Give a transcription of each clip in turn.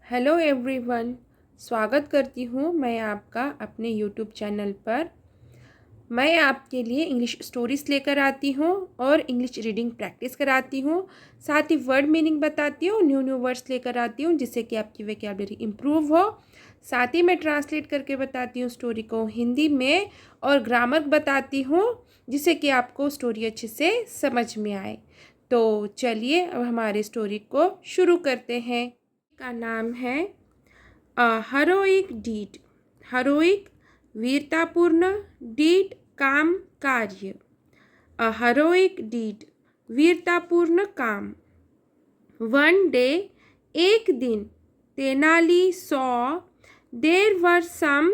Hello everyone, स्वागत करती हूँ मैं आपका अपने यूट्यूब चैनल पर। मैं आपके लिए इंग्लिश स्टोरीज़ लेकर आती हूँ और इंग्लिश रीडिंग प्रैक्टिस कराती हूँ। साथ ही वर्ड मीनिंग बताती हूँ, न्यू न्यू वर्ड्स लेकर आती हूँ जिससे कि आपकी वोकैबुलरी इम्प्रूव हो। साथ ही मैं ट्रांसलेट करके बताती हूँ स्टोरी को हिंदी में और ग्रामर बताती हूँ जिससे कि आपको स्टोरी अच्छे से समझ में आए। तो चलिए अब हमारे स्टोरी को शुरू करते हैं। का नाम है हेरोइक डीड। हेरोइक वीरतापूर्ण, डीड काम, कार्य। हेरोइक डीड वीरतापूर्ण काम। वन डे एक दिन Tenali saw there were some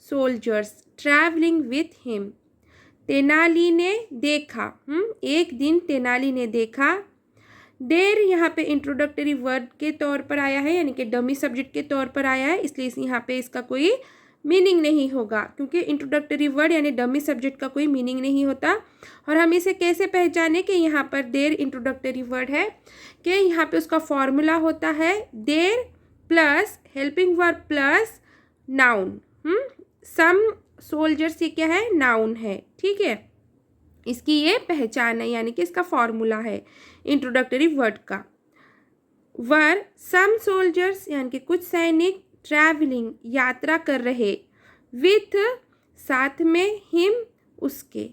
soldiers travelling with him. Tenali ने देखा, एक दिन तेनाली ने देखा। देर यहाँ पे इंट्रोडक्टरी वर्ड के तौर पर आया है, यानी कि डमी सब्जेक्ट के तौर पर आया है, इसलिए यहाँ पे इसका कोई मीनिंग नहीं होगा क्योंकि इंट्रोडक्टरी वर्ड यानी डमी सब्जेक्ट का कोई मीनिंग नहीं होता। और हम इसे कैसे पहचाने कि यहाँ पर देर इंट्रोडक्टरी वर्ड है कि यहाँ पे उसका फॉर्मूला होता है there plus helping verb plus noun. Some soldiers ये क्या है, नाउन है, ठीक है। इसकी ये पहचान है, यानी कि इसका फॉर्मूला है इंट्रोडक्टरी वर्ड का। वर सम सोल्जर्स यानी कि कुछ सैनिक, ट्रैवलिंग यात्रा कर रहे, विथ साथ में, हिम उसके।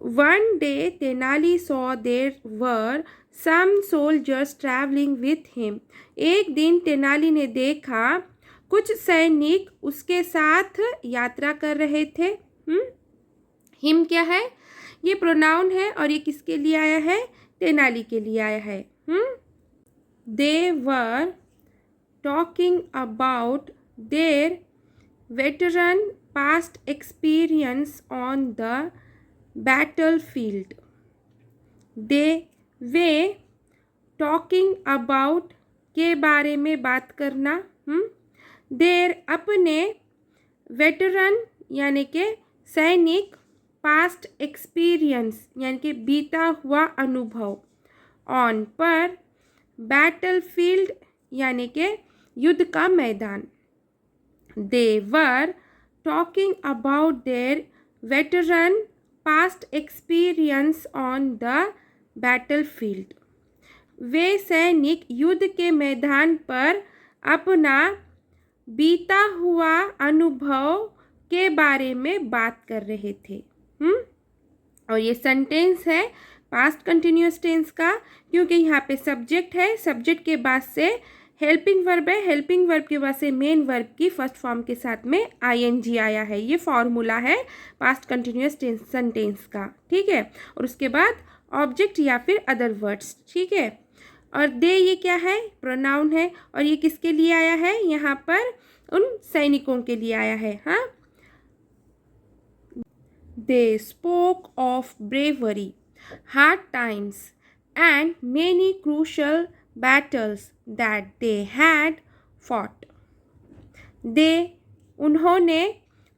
One day Tenali saw there were some soldiers travelling with him. एक दिन तेनाली ने देखा कुछ सैनिक उसके साथ यात्रा कर रहे थे। हिम क्या है, ये प्रोनाउन है और ये किसके लिए आया है, तेनाली के लिए आया है। They were talking about their veteran past experience on the battlefield. They were talking about के बारे में बात करना, देर अपने, वेटरन यानी कि सैनिक, पास्ट एक्सपीरियंस यानी कि बीता हुआ अनुभव, ऑन पर, बैटल फील्ड यानी कि युद्ध का मैदान। They were talking about their veteran past experience on the battlefield. वे सैनिक युद्ध के मैदान पर अपना बीता हुआ अनुभव के बारे में बात कर रहे थे। और ये सेंटेंस है पास्ट कंटिन्यूअस टेंस का, क्योंकि यहाँ पे सब्जेक्ट है, सब्जेक्ट के बाद से हेल्पिंग वर्ब है, हेल्पिंग वर्ब के बाद से मेन वर्ब की फर्स्ट फॉर्म के साथ में आईएनजी आया है। ये फॉर्मूला है पास्ट कंटिन्यूअस टेंस सेंटेंस का, ठीक है। और उसके बाद ऑब्जेक्ट या फिर अदर वर्ड्स, ठीक है। और दे ये क्या है, प्रोनाउन है और ये किसके लिए आया है, यहाँ पर उन सैनिकों के लिए आया है। हाँ, they spoke of bravery, hard times, and many crucial battles that they had fought. They उन्होंने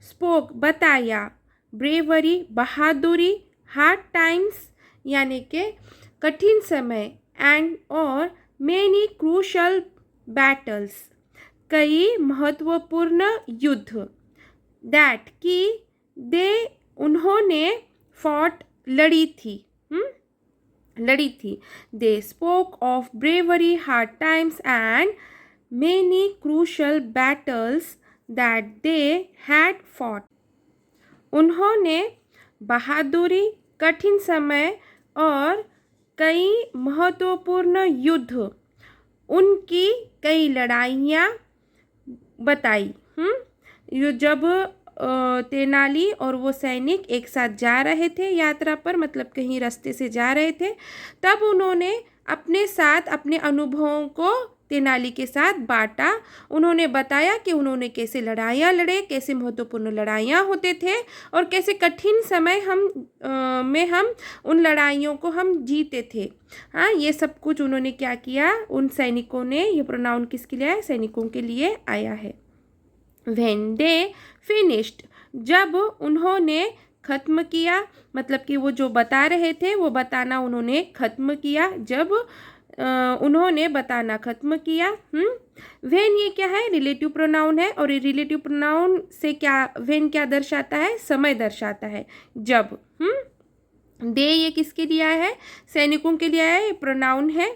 spoke बताया, bravery बहादुरी, hard times यानी कि कठिन समय, and और many crucial battles कई महत्वपूर्ण युद्ध, that की they उन्होंने फॉट लड़ी थी, लड़ी थी। They spoke of bravery, hard times and many crucial battles that they had fought. उन्होंने बहादुरी, कठिन समय और कई महत्वपूर्ण युद्ध, उनकी कई लड़ाइयाँ बताई। जब तेनाली और वो सैनिक एक साथ जा रहे थे यात्रा पर, मतलब कहीं रास्ते से जा रहे थे, तब उन्होंने अपने साथ अपने अनुभवों को तेनाली के साथ बांटा। उन्होंने बताया कि उन्होंने कैसे लड़ाइयाँ लड़े, कैसे महत्वपूर्ण लड़ाइयाँ होते थे और कैसे कठिन समय हम उन लड़ाइयों को हम जीते थे। हाँ, ये सब कुछ उन्होंने क्या किया, उन सैनिकों ने, ये प्रोनाउन किसके लिए आया, सैनिकों के लिए आया है। When they finished, जब उन्होंने ख़त्म किया, मतलब कि वो जो बता रहे थे वो बताना उन्होंने ख़त्म किया। जब उन्होंने बताना खत्म किया। व्हेन ये क्या है, रिलेटिव प्रोनाउन है, और ये रिलेटिव प्रोनाउन से क्या, व्हेन क्या दर्शाता है, समय दर्शाता है, जब। दे ये किसके लिए आया है, सैनिकों के लिए आया है, ये प्रोनाउन है।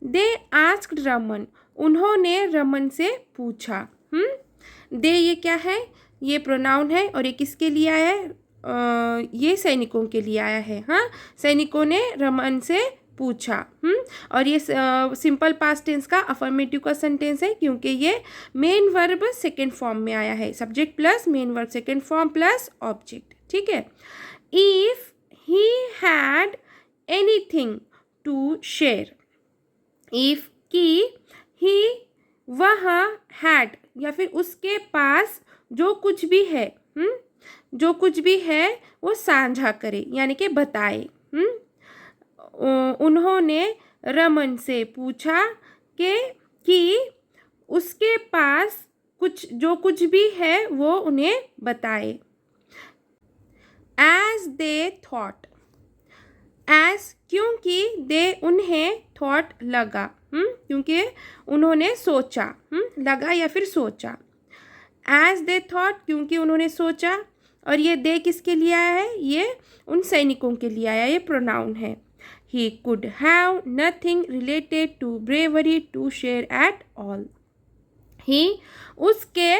दे आस्क्ड रमन, उन्होंने रमन से पूछा। दे ये क्या है, ये प्रोनाउन है, और ये किसके लिए आया है, ये सैनिकों के लिए आया है। हाँ, सैनिकों ने रमन से पूछा। और ये सिंपल पास्ट टेंस का अफर्मेटिव का सेंटेंस है, क्योंकि ये मेन वर्ब सेकेंड फॉर्म में आया है, subject plus main verb second form plus object. ठीक है। If he had anything to share, if की ही, वह, हैड या फिर उसके पास जो कुछ भी है, जो कुछ भी है वो साझा करे, यानी कि बताए। उन्होंने रमन से पूछा कि उसके पास कुछ, जो कुछ भी है वो उन्हें बताए। एज दे थॉट, एज क्योंकि, दे उन्हें, थॉट लगा, क्योंकि उन्होंने सोचा, लगा या फिर सोचा। एज दे थॉट क्योंकि उन्होंने सोचा, और ये दे किसके लिए आया है, ये उन सैनिकों के लिए आया, ये प्रोनाउन है। He could have nothing related to bravery to share at all. He, उसके,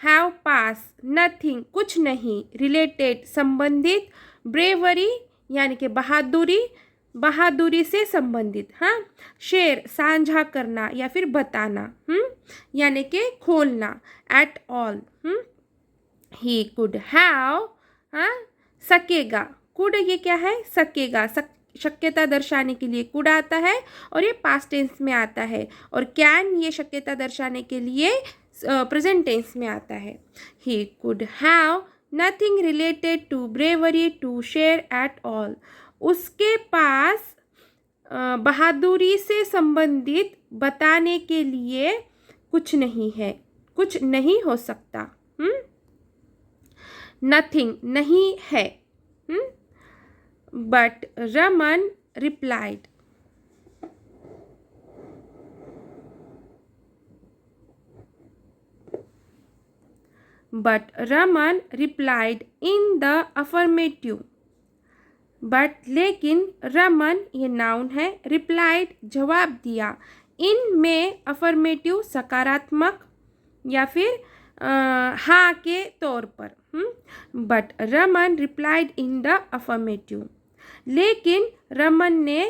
have पास, nothing कुछ नहीं, related संबंधित, bravery यानी कि बहादुरी, बहादुरी से संबंधित। हाँ, शेयर साझा करना या फिर बताना, यानी कि खोलना, at all। He could have, हाँ, सकेगा, could ये क्या है, सकेगा, शक्यता दर्शाने के लिए कुड आता है, और ये पास्ट टेंस में आता है, और कैन ये शक्यता दर्शाने के लिए प्रेजेंट टेंस में आता है। He could have nothing related to bravery to share at all, उसके पास बहादुरी से संबंधित बताने के लिए कुछ नहीं है, कुछ नहीं हो सकता। नथिंग नहीं है। But Raman replied, in the affirmative. But लेकिन रमन ये नाउन है, replied जवाब दिया, इन में अफर्मेटिव सकारात्मक या फिर हाँ के तौर पर। But Raman replied in the affirmative, लेकिन रमन ने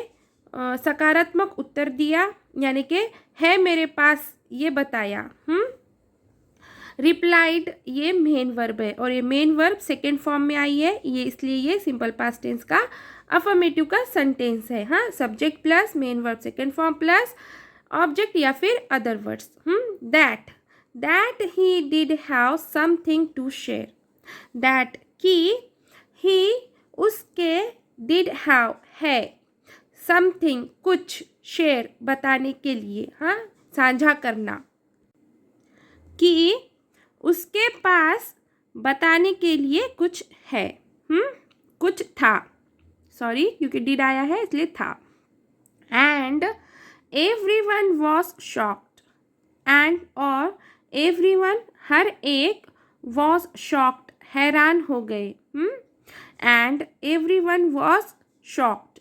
सकारात्मक उत्तर दिया, यानी कि है मेरे पास, ये बताया। रिप्लाइड ये मेन वर्ब है, और ये मेन वर्ब सेकेंड फॉर्म में आई है, ये इसलिए ये सिंपल पास्ट टेंस का अफर्मेटिव का सेंटेंस है। हाँ, subject plus main verb second form plus object या फिर other words. That he did have something to share, that की, ही उसके, डिड हैव है, समथिंग कुछ, शेयर बताने के लिए, हाँ, साझा करना, कि उसके पास बताने के लिए कुछ है, कुछ था, सॉरी क्योंकि डिड आया है इसलिए था। And everyone was shocked, and और एवरीवन हर एक, वॉज शॉक्ड हैरान हो गए। एंड एवरीवन वॉज शॉक्ड,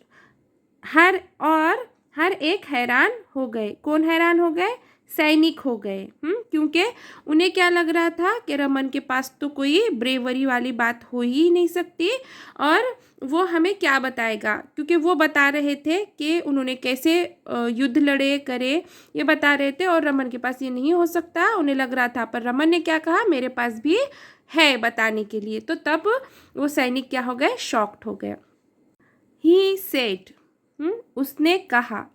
हर एक हैरान हो गए। कौन हैरान हो गए, सैनिक हो गए। क्योंकि उन्हें क्या लग रहा था कि रमन के पास तो कोई ब्रेवरी वाली बात हो ही नहीं सकती, और वो हमें क्या बताएगा, क्योंकि वो बता रहे थे कि उन्होंने कैसे युद्ध लड़े करे, ये बता रहे थे, और रमन के पास ये नहीं हो सकता, उन्हें लग रहा था। पर रमन ने क्या कहा, मेरे पास भी है बताने के लिए, तो तब वो सैनिक क्या हो गए, शॉक्ड हो गए। ही सेड, उसने कहा,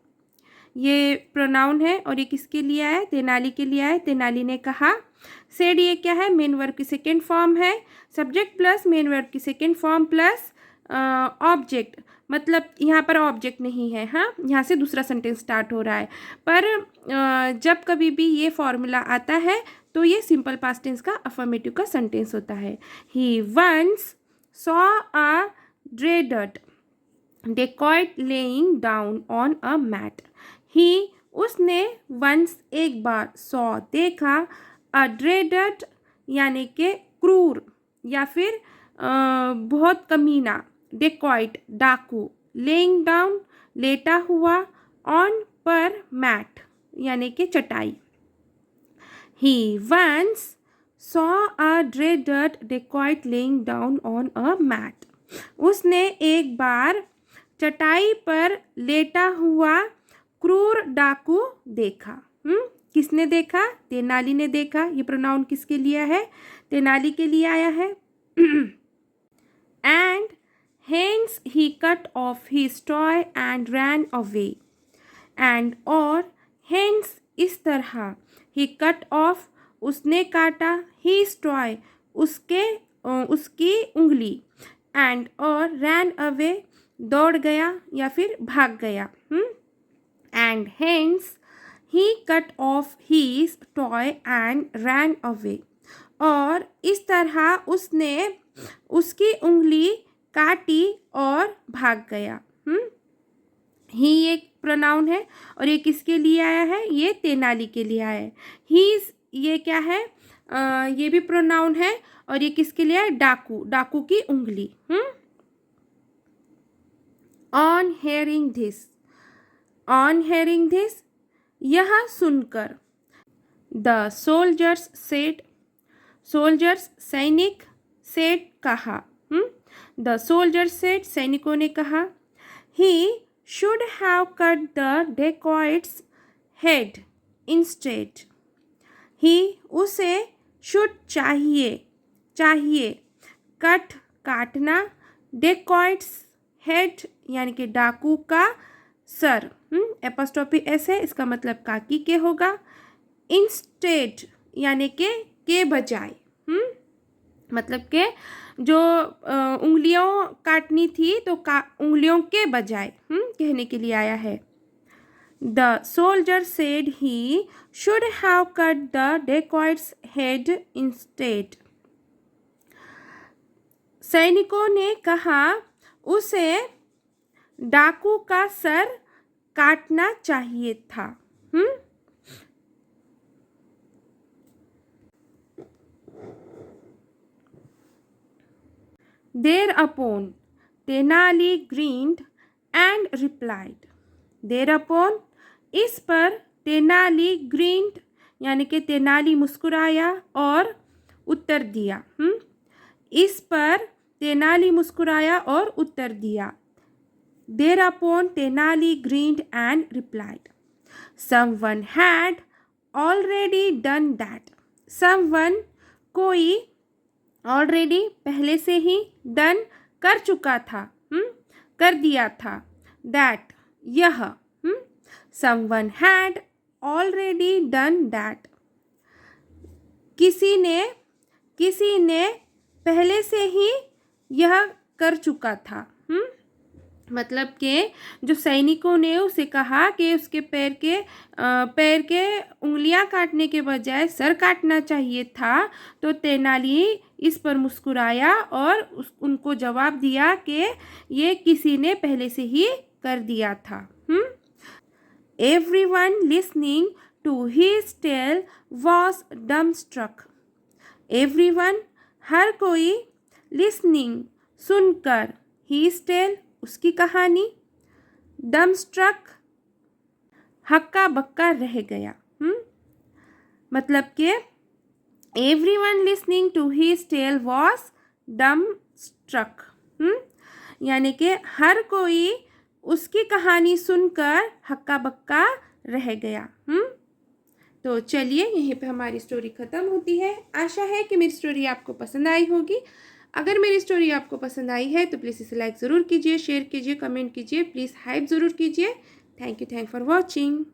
ये प्रोनाउन है, और ये किसके लिए आया, तेनाली के लिए आया, तेनाली ने कहा। सेड ये क्या है, मेन वर्ब की सेकेंड फॉर्म है, सब्जेक्ट प्लस मेन वर्ब की सेकेंड फॉर्म प्लस ऑब्जेक्ट, मतलब यहाँ पर ऑब्जेक्ट नहीं है। हाँ, यहाँ से दूसरा सेंटेंस स्टार्ट हो रहा है, पर जब कभी भी ये फॉर्मूला आता है तो ये सिंपल पास्ट टेंस का अफर्मेटिव का सेंटेंस होता है। He once saw a dreaded dacoit lying down on a mat, he उसने वंस एक बार सॉ देखा अ ड्रेडेड यानी के क्रूर या फिर बहुत कमीना डेकॉइट डाकू लेइंग डाउन लेटा हुआ ऑन पर मैट यानी के चटाई he once saw a dreaded dacoit lying down on a mat उसने एक बार चटाई पर लेटा हुआ क्रूर डाकू देखा। किसने देखा? तेनाली ने देखा। ये प्रोनाउन किसके लिए है? तेनाली के लिए आया है। And hence he cut of his toy and ran away and और हेंस इस तरह ही कट ऑफ उसने काटा हिज टॉय उसकी उंगली एंड और रैन अवे दौड़ गया या फिर भाग गया। And hence he cut off his toy and ran away और इस तरह उसने उसकी उंगली काटी और भाग गया। ही एक प्रोनाउन है और ये किसके लिए आया है? ये तेनाली के लिए आया है। हीज ये क्या है? ये भी प्रोनाउन है और ये किसके लिए है? डाकू, डाकू की उंगली। On hearing this, on hearing this यह सुनकर द सोल्जर्स सेड, सोल्जर्स सैनिक, सेड कहा। द सोल्जर्स सेड सैनिकों ने कहा he should have cut the dacoit's head instead, he उसे शुड चाहिए, चाहिए कट काटना, डेकॉइट्स हेड यानी कि डाकू का सर, एपोस्ट्रोफी एस है, इसका मतलब काकी के होगा। इंस्टेड यानी के बजाय, मतलब के जो उंगलियों काटनी थी तो उंगलियों के बजाय कहने के लिए आया है। The soldier said he should have cut the dacoit's head instead, सैनिकों ने कहा उसे डाकू का सर काटना चाहिए था। Thereupon Tenali grinned and replied, thereupon इस पर तेनाली grinned यानी कि तेनाली मुस्कुराया और उत्तर दिया। इस पर तेनाली मुस्कुराया और उत्तर दिया। Thereupon Tenali grinned and replied, someone had already done that, someone कोई already पहले से ही done कर चुका था, कर दिया था, that यह, someone had already done that किसी ने पहले से ही यह कर चुका था। मतलब कि जो सैनिकों ने उसे कहा कि उसके पैर के उंगलियां काटने के बजाय सर काटना चाहिए था, तो तेनाली इस पर मुस्कुराया और उनको जवाब दिया कि ये किसी ने पहले से ही कर दिया था। Everyone listening to his tale was dumbstruck. Everyone हर कोई, listening सुनकर, his tale उसकी कहानी, dumbstruck हक्का बक्का रह गया। मतलब कि everyone listening to his tale was dumbstruck, यानी कि हर कोई उसकी कहानी सुनकर हक्का बक्का रह गया। तो चलिए यहीं पे हमारी स्टोरी ख़त्म होती है। आशा है कि मेरी स्टोरी आपको पसंद आई होगी। अगर मेरी स्टोरी आपको पसंद आई है तो प्लीज़ इसे लाइक ज़रूर कीजिए, शेयर कीजिए, कमेंट कीजिए, प्लीज़ हाइप ज़रूर कीजिए। Thank you for watching.